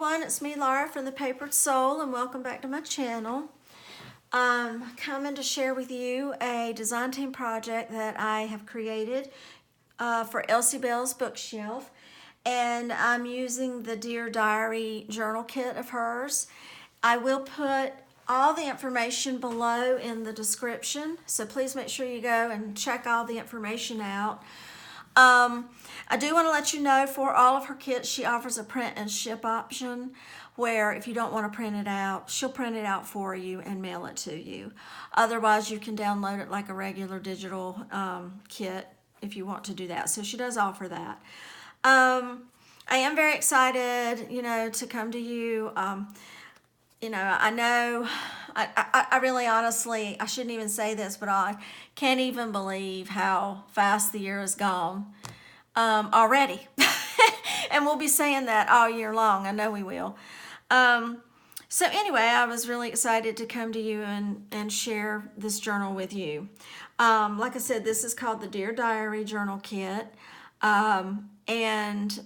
everyone, it's me Laura from The Papered Soul, and welcome back to my channel. I'm coming to share with you a design team project that I have created for EllsieBeLs bookshelf, and I'm using the Dear Diary journal kit of hers. I will put all the information below in the description, so please make sure you go and check all the information out. I do want to let you know, for all of her kits, she offers a print and ship option, where if you don't want to print it out, she'll print it out for you and mail it to you. Otherwise, you can download it like a regular digital kit if you want to do that. So she does offer that. I am very excited, to come to you. I know, I really honestly, I shouldn't even say this, but I can't even believe how fast the year has gone already. And we'll be saying that all year long. I know we will. So anyway, I was really excited to come to you and share this journal with you. Like I said, this is called the Dear Diary Journal Kit. And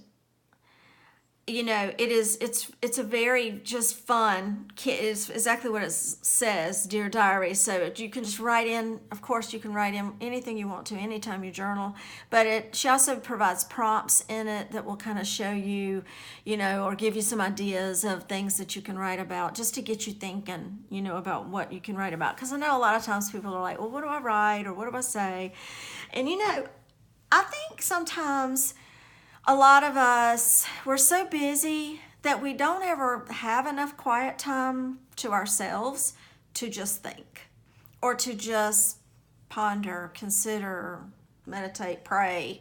it's a very just fun kit. It's exactly what it says, Dear Diary. So you can just write in, of course you can write in anything you want to anytime you journal, but she also provides prompts in it that will kind of show you, or give you some ideas of things that you can write about, just to get you thinking, about what you can write about. Because I know a lot of times people are like, well, what do I write, or what do I say? And I think sometimes a lot of us, we're so busy that we don't ever have enough quiet time to ourselves to just think, or to just ponder, consider, meditate, pray.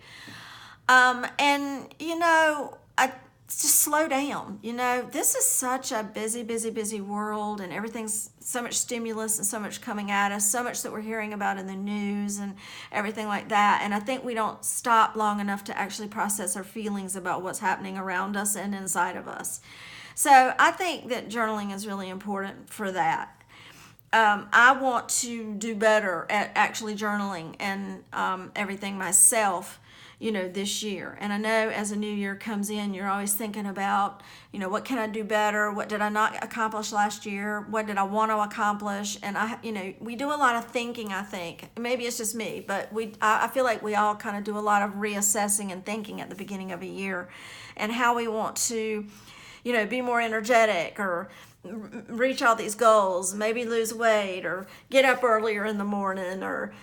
Just slow down. This is such a busy world, and everything's so much stimulus and so much coming at us, so much that we're hearing about in the news and everything like that. And I think we don't stop long enough to actually process our feelings about what's happening around us and inside of us. So I think that journaling is really important for that. I want to do better at actually journaling and everything myself, this year. And I know as a new year comes in, you're always thinking about, what can I do better? What did I not accomplish last year? What did I want to accomplish? And we do a lot of thinking, I think. Maybe it's just me, but I feel like we all kind of do a lot of reassessing and thinking at the beginning of a year, and how we want to, be more energetic, or reach all these goals, maybe lose weight, or get up earlier in the morning, or,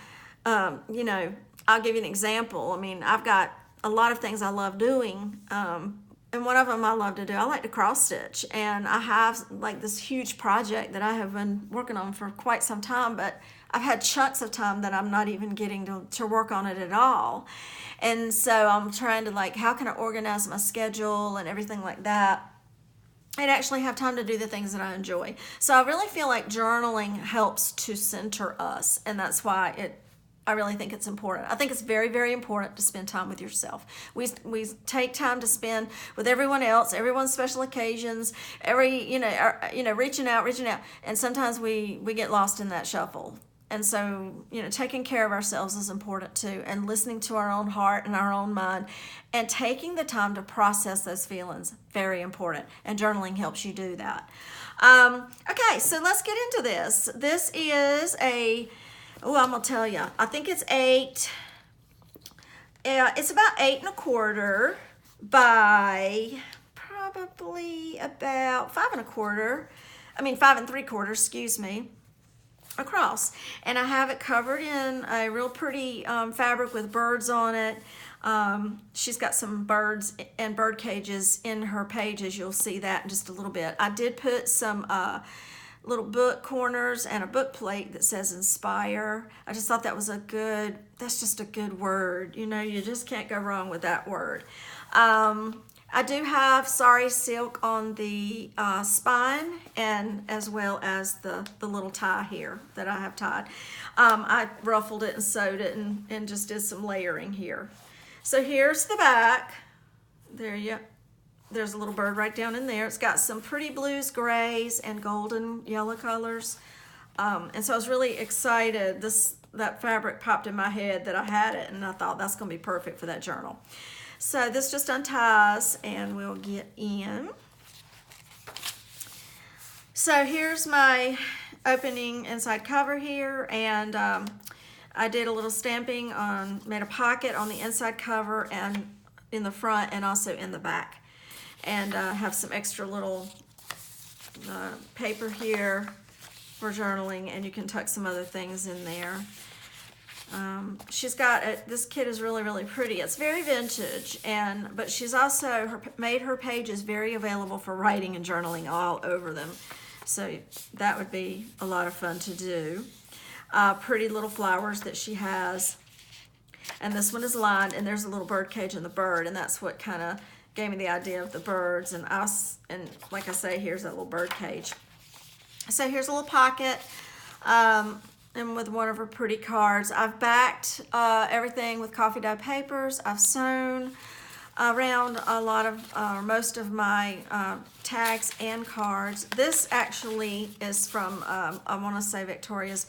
I'll give you an example. I've got a lot of things I love doing, and one of them I love to do, I like to cross stitch, and I have like this huge project that I have been working on for quite some time, but I've had chunks of time that I'm not even getting to work on it at all. And so I'm trying to, how can I organize my schedule and everything like that, and actually have time to do the things that I enjoy. So I really feel like journaling helps to center us, and that's why I really think it's important. I think it's very, very important to spend time with yourself. We take time to spend with everyone else, everyone's special occasions, reaching out, and sometimes we get lost in that shuffle. And so, taking care of ourselves is important too, and listening to our own heart and our own mind, and taking the time to process those feelings, very important. And journaling helps you do that. Okay, so let's get into this. This is I'm gonna tell you, I think it's 8. It's about 8 1/4 by probably about 5 1/4. 5 3/4, excuse me, across. And I have it covered in a real pretty fabric with birds on it. She's got some birds and bird cages in her pages. You'll see that in just a little bit. I did put some little book corners and a book plate that says inspire. I just thought that's just a good word. You just can't go wrong with that word. I do have sari silk on the spine, and as well as the little tie here that I have tied. I ruffled it and sewed it and just did some layering here. So here's the back. There's a little bird right down in there. It's got some pretty blues, grays, and golden yellow colors. And so I was really excited. That fabric popped in my head that I had it, and I thought that's going to be perfect for that journal. So this just unties, and we'll get in. So here's my opening inside cover here, and I did a little stamping on, made a pocket on the inside cover and in the front and also in the back. And have some extra little paper here for journaling, and you can tuck some other things in there. She's got this kit is really pretty. It's very vintage, but she's also made her pages very available for writing and journaling all over them. So that would be a lot of fun to do. Pretty little flowers that she has. And this one is lined, and there's a little bird cage in the bird, and that's what kind of gave me the idea of the birds. And like I say, here's that little bird cage. So here's a little pocket. And with one of her pretty cards. I've backed everything with coffee dye papers. I've sewn around a lot of, most of my tags and cards. This actually is from, I want to say Victoria's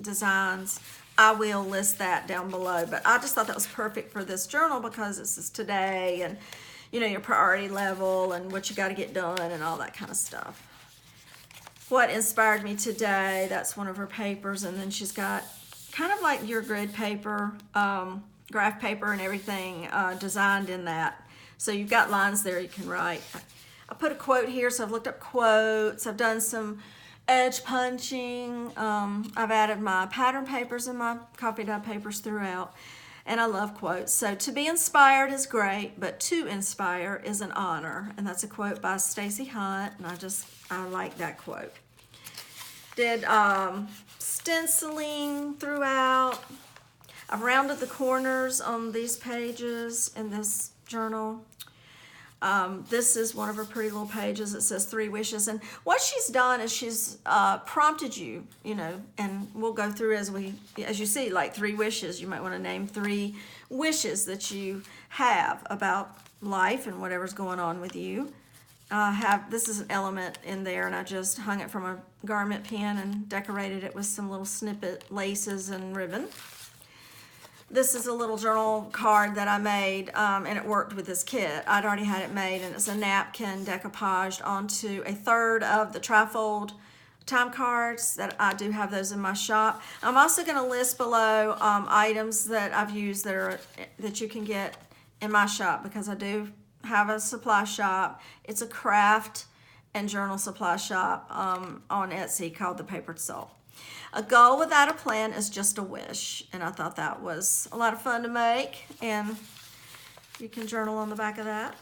Designs. I will list that down below, but I just thought that was perfect for this journal because this is today and, you know, your priority level and what you got to get done and all that kind of stuff. What inspired me today, that's one of her papers, and then she's got kind of like your grid paper, graph paper and everything designed in that. So you've got lines there you can write. I put a quote here, so I've looked up quotes. I've done some edge punching. I've added my pattern papers and my coffee dye papers throughout, and I love quotes. So to be inspired is great, but to inspire is an honor, and that's a quote by Stacy Hunt, and I like that quote. Did stenciling throughout. I've rounded the corners on these pages in this journal. This is one of her pretty little pages. It says 3 wishes, and what she's done is she's prompted you, you know, and we'll go through as you see, like 3 wishes. You might want to name 3 wishes that you have about life and whatever's going on with you. This is an element in there, and I just hung it from a garment pin and decorated it with some little snippet laces and ribbon. This is a little journal card that I made, and it worked with this kit. I'd already had it made, and it's a napkin decoupaged onto a third of the trifold time cards that I do have those in my shop. I'm also going to list below items that I've used that you can get in my shop, because I do have a supply shop. It's a craft and journal supply shop on Etsy called The Papered Soul. A goal without a plan is just a wish, and I thought that was a lot of fun to make, and you can journal on the back of that.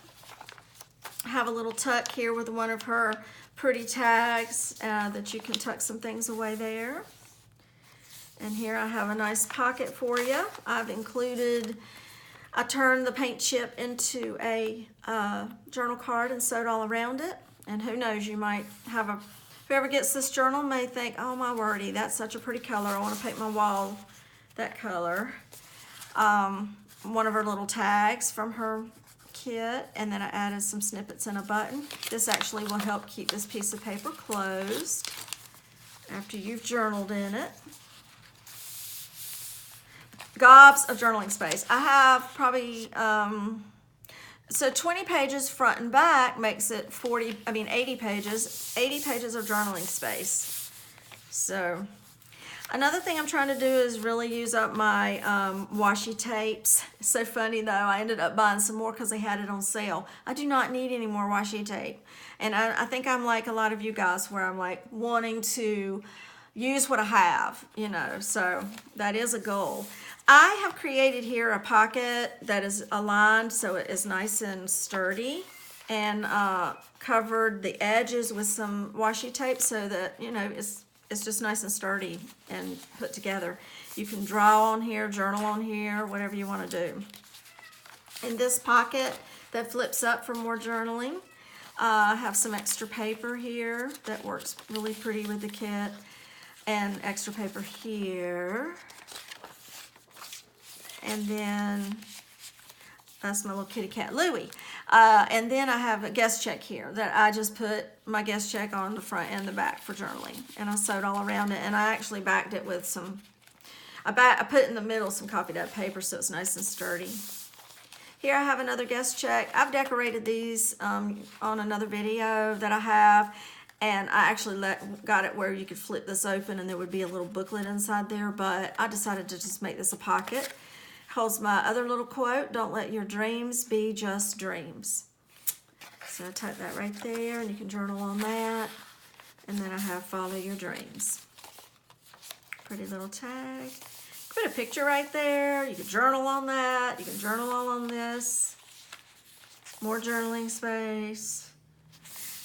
I have a little tuck here with one of her pretty tags that you can tuck some things away there. And here I have a nice pocket for you. I turned the paint chip into a journal card and sewed all around it. And who knows, you might have whoever gets this journal may think, oh my wordy, that's such a pretty color. I want to paint my wall that color. One of her little tags from her kit, and then I added some snippets and a button. This actually will help keep this piece of paper closed after you've journaled in it. Gobs of journaling space. I have probably, so 20 pages front and back makes it 80 pages. 80 pages of journaling space. So another thing I'm trying to do is really use up my washi tapes. It's so funny though, I ended up buying some more because they had it on sale. I do not need any more washi tape. And I think I'm like a lot of you guys where I'm like wanting to use what I have, you know, so that is a goal. I have created here a pocket that is aligned so it is nice and sturdy, and covered the edges with some washi tape so that, you know, it's just nice and sturdy and put together. You can draw on here, journal on here, whatever you want to do. In this pocket that flips up for more journaling, I have some extra paper here that works really pretty with the kit, and extra paper here. And then that's my little kitty cat, Louie. And then I have a guest check here that I just put my guest check on the front and the back for journaling. And I sewed all around it, and I actually backed it with some, I put in the middle some coffee dye paper so it's nice and sturdy. Here I have another guest check. I've decorated these on another video that I have. And I actually got it where you could flip this open and there would be a little booklet inside there, but I decided to just make this a pocket. Holds my other little quote, don't let your dreams be just dreams. So I type that right there, and you can journal on that. And then I have follow your dreams. Pretty little tag. Put a picture right there. You can journal on that. You can journal all on this. More journaling space.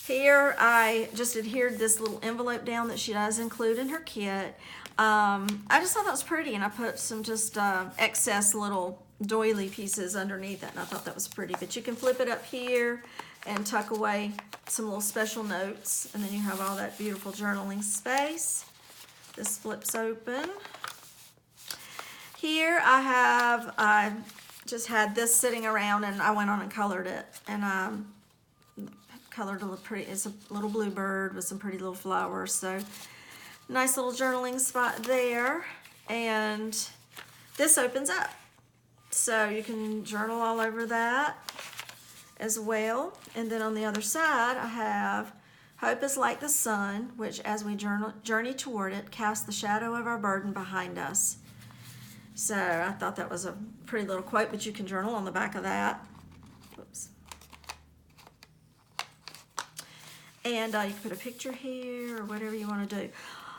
Here I just adhered this little envelope down that she does include in her kit. I just thought that was pretty, and I put some just excess little doily pieces underneath that, and I thought that was pretty. But you can flip it up here and tuck away some little special notes, and then you have all that beautiful journaling space. This flips open. Here I just had this sitting around, and I went on and colored it, and I colored a little pretty, it's a little bluebird with some pretty little flowers, so nice little journaling spot there. And this opens up, so you can journal all over that as well. And then on the other side, I have hope is like the sun, which as we journey toward it, casts the shadow of our burden behind us. So I thought that was a pretty little quote, but you can journal on the back of that. Whoops. And you can put a picture here or whatever you want to do.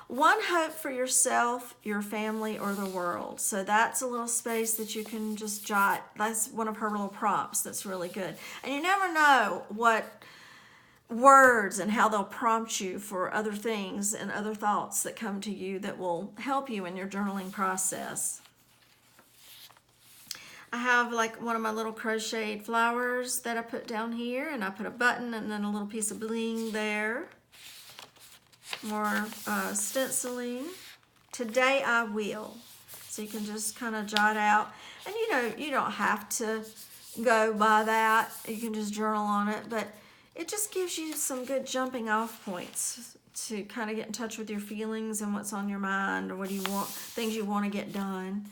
One hope for yourself, your family, or the world. So that's a little space that you can just jot. That's one of her little prompts that's really good. And you never know what words and how they'll prompt you for other things and other thoughts that come to you that will help you in your journaling process. I have like one of my little crocheted flowers that I put down here, and I put a button and then a little piece of bling there. More stenciling. Today I will. So you can just kind of jot out. And you know, you don't have to go by that. You can just journal on it. But it just gives you some good jumping off points to kind of get in touch with your feelings and what's on your mind, or what do you want, things you want to get done.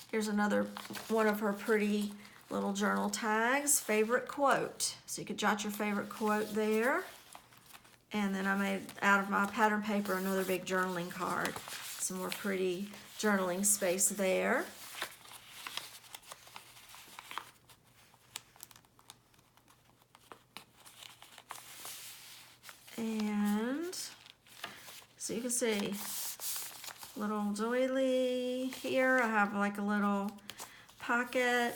Here's another one of her pretty little journal tags, favorite quote. So you could jot your favorite quote there. And then I made, out of my pattern paper, another big journaling card. Some more pretty journaling space there. And so you can see, little doily here. I have like a little pocket.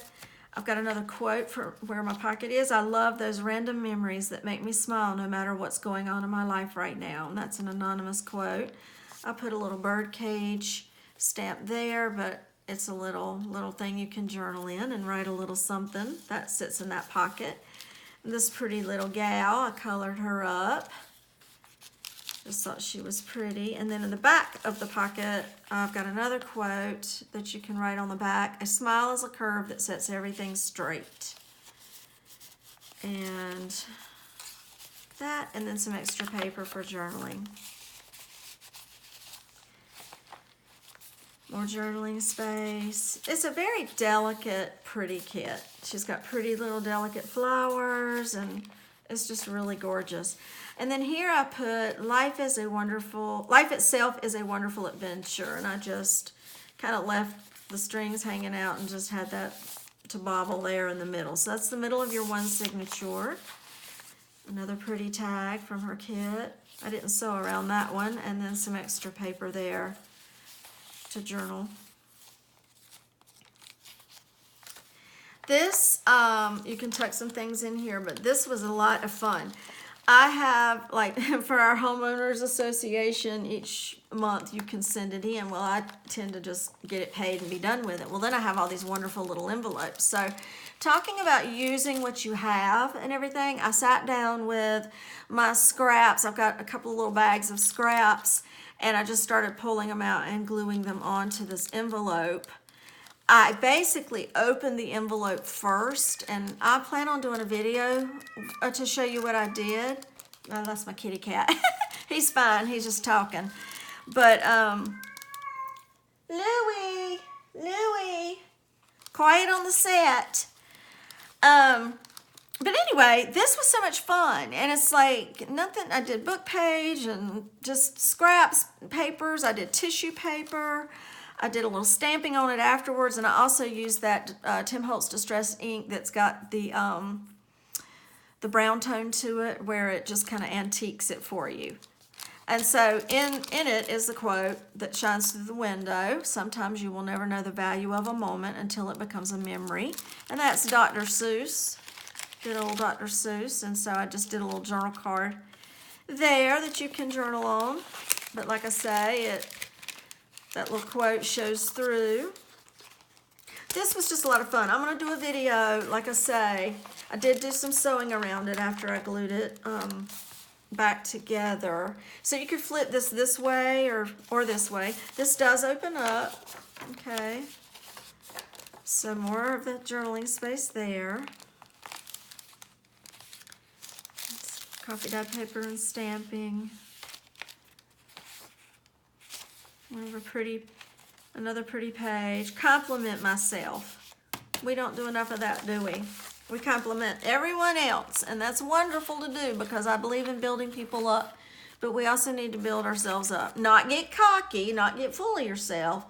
I've got another quote for where my pocket is. I love those random memories that make me smile no matter what's going on in my life right now. And that's an anonymous quote. I put a little bird cage stamp there, but it's a little thing you can journal in and write a little something. That sits in that pocket. And this pretty little gal, I colored her up. Just thought she was pretty. And then in the back of the pocket, I've got another quote that you can write on the back. A smile is a curve that sets everything straight. And that, and then some extra paper for journaling. More journaling space. It's a very delicate, pretty kit. She's got pretty little delicate flowers, and it's just really gorgeous. And then here I put life itself is a wonderful adventure. And I just kind of left the strings hanging out and just had that to bobble there in the middle. So that's the middle of your one signature. Another pretty tag from her kit. I didn't sew around that one. And then some extra paper there to journal. This, you can tuck some things in here, but this was a lot of fun. I have, like, for our homeowners association, each month you can send it in. Well, I tend to just get it paid and be done with it. Well, then I have all these wonderful little envelopes. So talking about using what you have and everything, I sat down with my scraps. I've got a couple of little bags of scraps, and I just started pulling them out and gluing them onto this envelope. I basically opened the envelope first, and I plan on doing a video to show you what I did. Oh, that's my kitty cat. He's fine, he's just talking. But, Louie, quiet on the set. but anyway, this was so much fun, and it's like nothing. I did book page and just scraps, papers. I did tissue paper. I did a little stamping on it afterwards, and I also used that Tim Holtz Distress ink that's got the brown tone to it, where it just kind of antiques it for you. And so in it is the quote that shines through the window. Sometimes you will never know the value of a moment until it becomes a memory. And that's Dr. Seuss, good old Dr. Seuss. And so I just did a little journal card there that you can journal on. But like I say, that little quote shows through. This was just a lot of fun. I'm going to do a video, like I say. I did do some sewing around it after I glued it back together. So you could flip this way or this way. This does open up. Okay. So more of the journaling space there. Coffee dyed paper and stamping. Another pretty page. Compliment myself. We don't do enough of that, do we? We compliment everyone else, and that's wonderful to do because I believe in building people up, but we also need to build ourselves up. Not get cocky, not get full of yourself,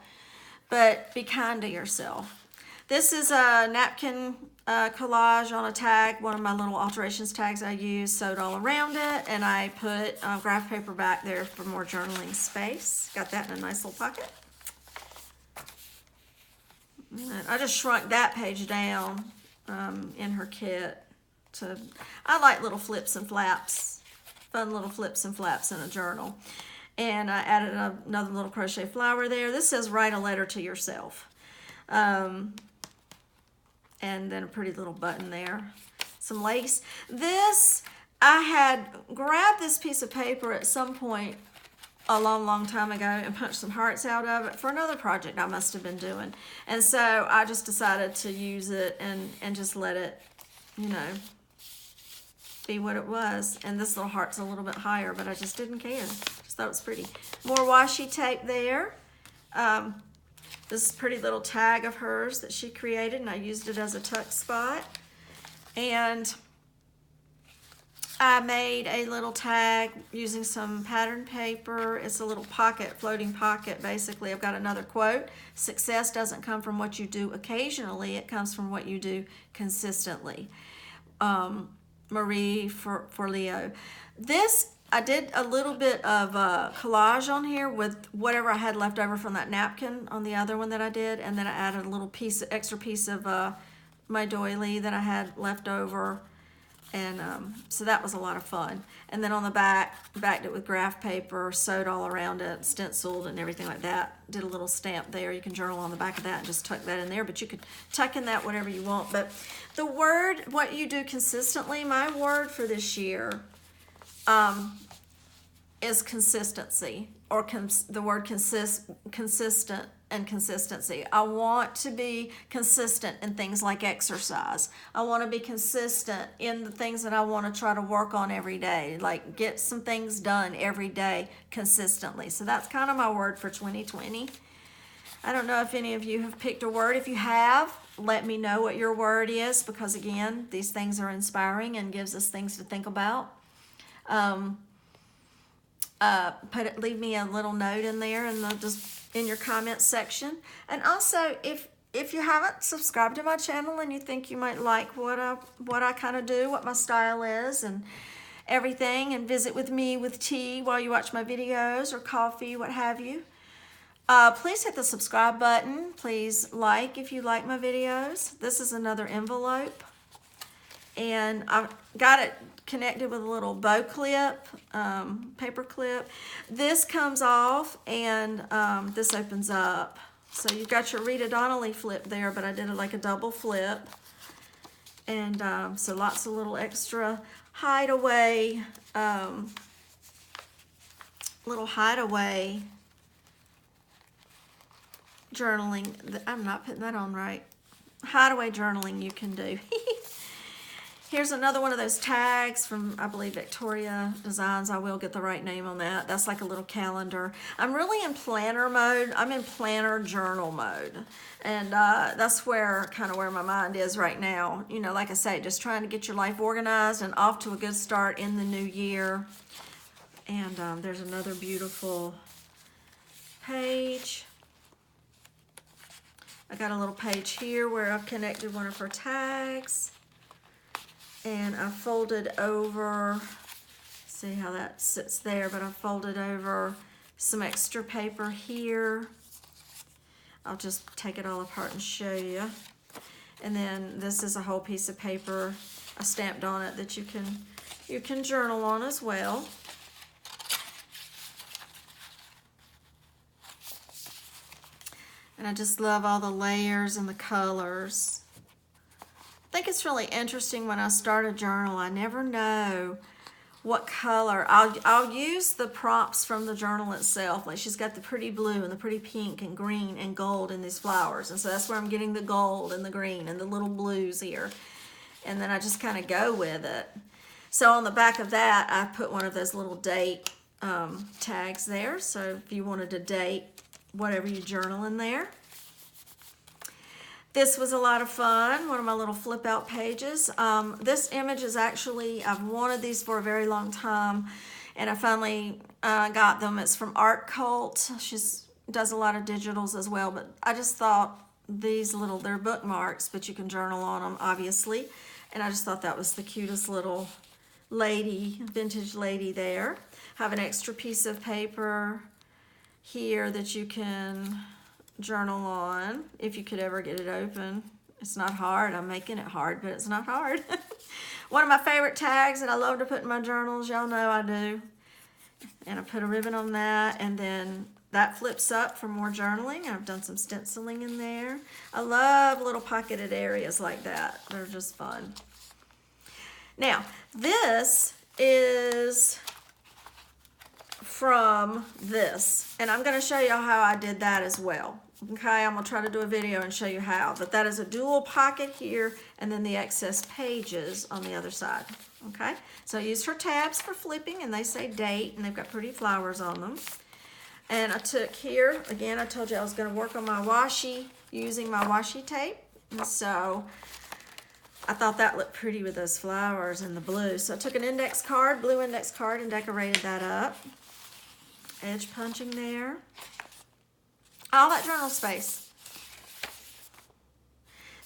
but be kind to yourself. This is a napkin collage on a tag, one of my little alterations tags I use, sewed all around it, and I put graph paper back there for more journaling space. Got that in a nice little pocket. And I just shrunk that page down in her kit. I like little flips and flaps, fun little flips and flaps in a journal. And I added another little crochet flower there. This says write a letter to yourself. And then a pretty little button there. Some lace. This, I had grabbed this piece of paper at some point a long time ago and punched some hearts out of it for another project I must have been doing. And so I just decided to use it and just let it, be what it was. And this little heart's a little bit higher, but I just didn't care. Just thought it was pretty. More washi tape there. This pretty little tag of hers that she created, and I used it as a tuck spot. And I made a little tag using some pattern paper. It's a little pocket, floating pocket, basically. I've got another quote. Success doesn't come from what you do occasionally. It comes from what you do consistently. Marie Forleo. This, I did a little bit of collage on here with whatever I had left over from that napkin on the other one that I did. And then I added a little extra piece of my doily that I had left over. And so that was a lot of fun. And then on the backed it with graph paper, sewed all around it, stenciled and everything like that. Did a little stamp there. You can journal on the back of that and just tuck that in there, but you could tuck in that whatever you want. But the word, what you do consistently, my word for this year is consistency, or the word consistent and consistency. I want to be consistent in things like exercise. I want to be consistent in the things that I want to try to work on every day, like get some things done every day consistently. So that's kind of my word for 2020. I don't know if any of you have picked a word. If you have, let me know what your word is, because again, these things are inspiring and gives us things to think about. Leave me a little note in there and just in your comments section. And also, if you haven't subscribed to my channel and you think you might like what I kind of do, what my style is and everything, and visit with me with tea while you watch my videos, or coffee, what have you, please hit the subscribe button. Please like if you like my videos. This is another envelope, and I've got it connected with a little bow clip, paper clip. This comes off and this opens up. So you've got your Rita Donnelly flip there, but I did it like a double flip. And so lots of little extra hideaway, little hideaway journaling. I'm not putting that on right. Hideaway journaling you can do. Here's another one of those tags from, I believe, VectoriaDesigns. I will get the right name on that. That's like a little calendar. I'm really in planner mode. I'm in planner journal mode. And that's where, kind of where my mind is right now. You know, like I say, just trying to get your life organized and off to a good start in the new year. And there's another beautiful page. I got a little page here where I've connected one of her tags. And I folded over, see how that sits there, but I folded over some extra paper here. I'll just take it all apart and show you. And then this is a whole piece of paper I stamped on it that you can journal on as well. And I just love all the layers and the colors. I think it's really interesting when I start a journal, I never know what color. I'll use the prompts from the journal itself. Like she's got the pretty blue and the pretty pink and green and gold in these flowers. And so that's where I'm getting the gold and the green and the little blues here. And then I just kind of go with it. So on the back of that, I put one of those little date tags there. So if you wanted to date whatever you journal in there. This was a lot of fun, one of my little flip out pages. This image is actually, I've wanted these for a very long time, and I finally got them. It's from Art Cult. She does a lot of digitals as well, but I just thought these little, they're bookmarks, but you can journal on them, obviously. And I just thought that was the cutest little lady, vintage lady there. Have an extra piece of paper here that you can journal on if you could ever get it open. It's not hard. I'm making it hard, but it's not hard. One of my favorite tags that I love to put in my journals, y'all know I do. And I put a ribbon on that, and then that flips up for more journaling. I've done some stenciling in there. I love little pocketed areas like that. They're just fun. Now, this is from this, and I'm going to show you how I did that as well. Okay, I'm going to try to do a video and show you how, but that is a dual pocket here and then the excess pages on the other side. Okay, so I used her tabs for flipping, and they say date, and they've got pretty flowers on them. And I took here, again, I told you I was going to work on my washi using my washi tape, and so I thought that looked pretty with those flowers and the blue. So I took an index card, blue index card, and decorated that up. Edge punching there. All that journal space.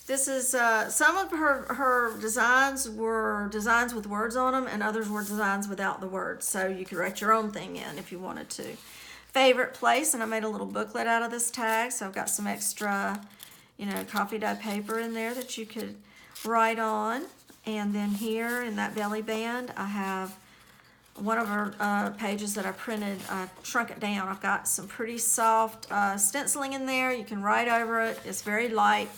This is, some of her designs were designs with words on them, and others were designs without the words. So you could write your own thing in if you wanted to. Favorite place, and I made a little booklet out of this tag. So I've got some extra, you know, coffee dye paper in there that you could write on. And then here in that belly band, I have one of her pages that I printed. I shrunk it down. I've got some pretty soft stenciling in there. You can write over it. It's very light.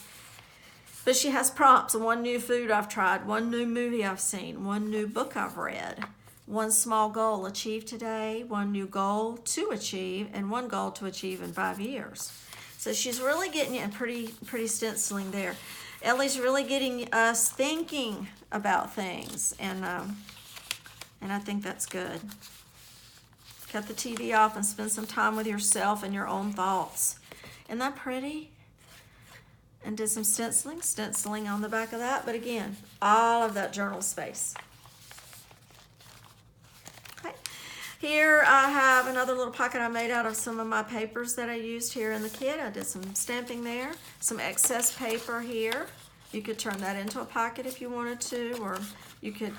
But she has prompts. One new food I've tried, one new movie I've seen, one new book I've read, one small goal achieved today, one new goal to achieve, and one goal to achieve in 5 years. So she's really getting you a pretty stenciling there. Ellie's really getting us thinking about things, and I think that's good. Cut the TV off and spend some time with yourself and your own thoughts. Isn't that pretty? And did some stenciling on the back of that. But again, all of that journal space. Okay. Here I have another little pocket I made out of some of my papers that I used here in the kit. I did some stamping there. Some excess paper here. You could turn that into a pocket if you wanted to, or you could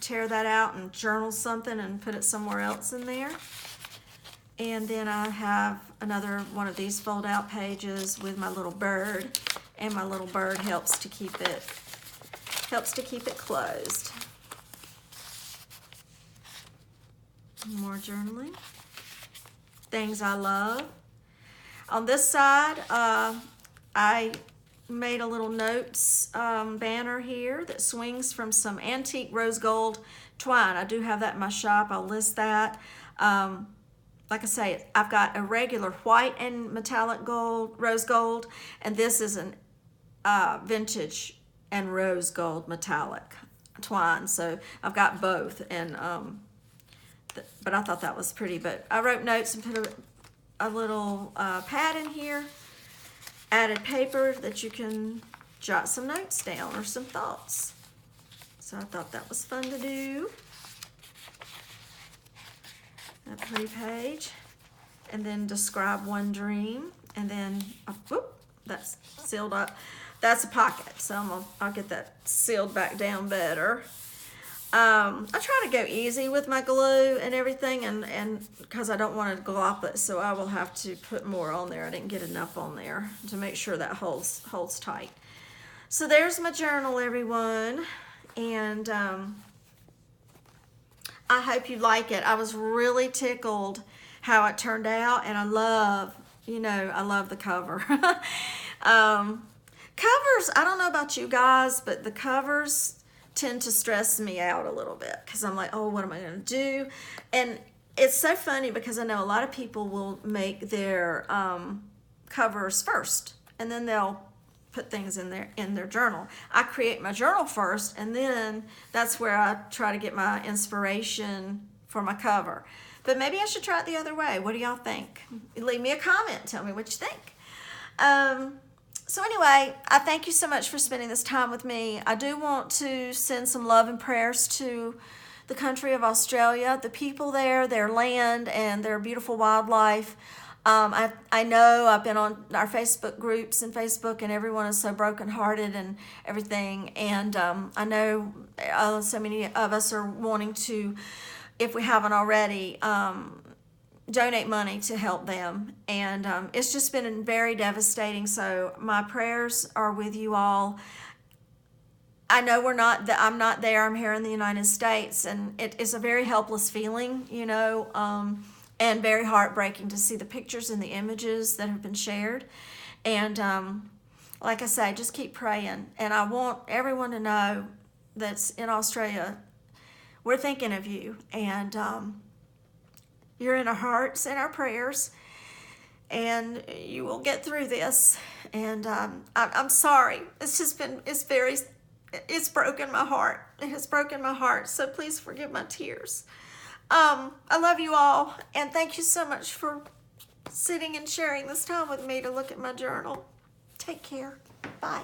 tear that out and journal something and put it somewhere else in there. And then I have another one of these fold out pages with my little bird, and my little bird helps to keep it closed. More journaling. Things I love. On this side, I made a little notes banner here that swings from some antique rose gold twine. I do have that in my shop. I'll list that. Like I say, I've got a regular white and metallic gold, rose gold, and this is an vintage and rose gold metallic. twine, so I've got both. And but I thought that was pretty. But I wrote notes and put a little pad in here, added paper that you can jot some notes down or some thoughts. So I thought that was fun to do. That pretty page. And then describe one dream. And then, whoop, that's sealed up. That's a pocket, so I'll get that sealed back down better. I try to go easy with my glue and everything, and because I don't want to glop it, so I will have to put more on there. I didn't get enough on there to make sure that holds tight. So there's my journal, everyone, and I hope you like it. I was really tickled how it turned out, and I love the cover. Covers, I don't know about you guys, but the covers tend to stress me out a little bit because I'm like, oh, what am I going to do? And it's so funny because I know a lot of people will make their covers first, and then they'll put things in their journal. I create my journal first, and then that's where I try to get my inspiration for my cover. But maybe I should try it the other way. What do y'all think? Leave me a comment. Tell me what you think. So anyway, I thank you so much for spending this time with me. I do want to send some love and prayers to the country of Australia, the people there, their land, and their beautiful wildlife. I know I've been on our Facebook groups and Facebook, and everyone is so brokenhearted and everything. And I know so many of us are wanting to, if we haven't already, donate money to help them. And it's just been very devastating. So my prayers are with you all. I know I'm not there. I'm here in the United States, and it is a very helpless feeling, and very heartbreaking to see the pictures and the images that have been shared. And like I say, just keep praying. And I want everyone to know that's in Australia, we're thinking of you, and you're in our hearts and our prayers, and you will get through this. And I'm sorry. It's broken my heart. It has broken my heart. So please forgive my tears. I love you all, and thank you so much for sitting and sharing this time with me to look at my journal. Take care. Bye.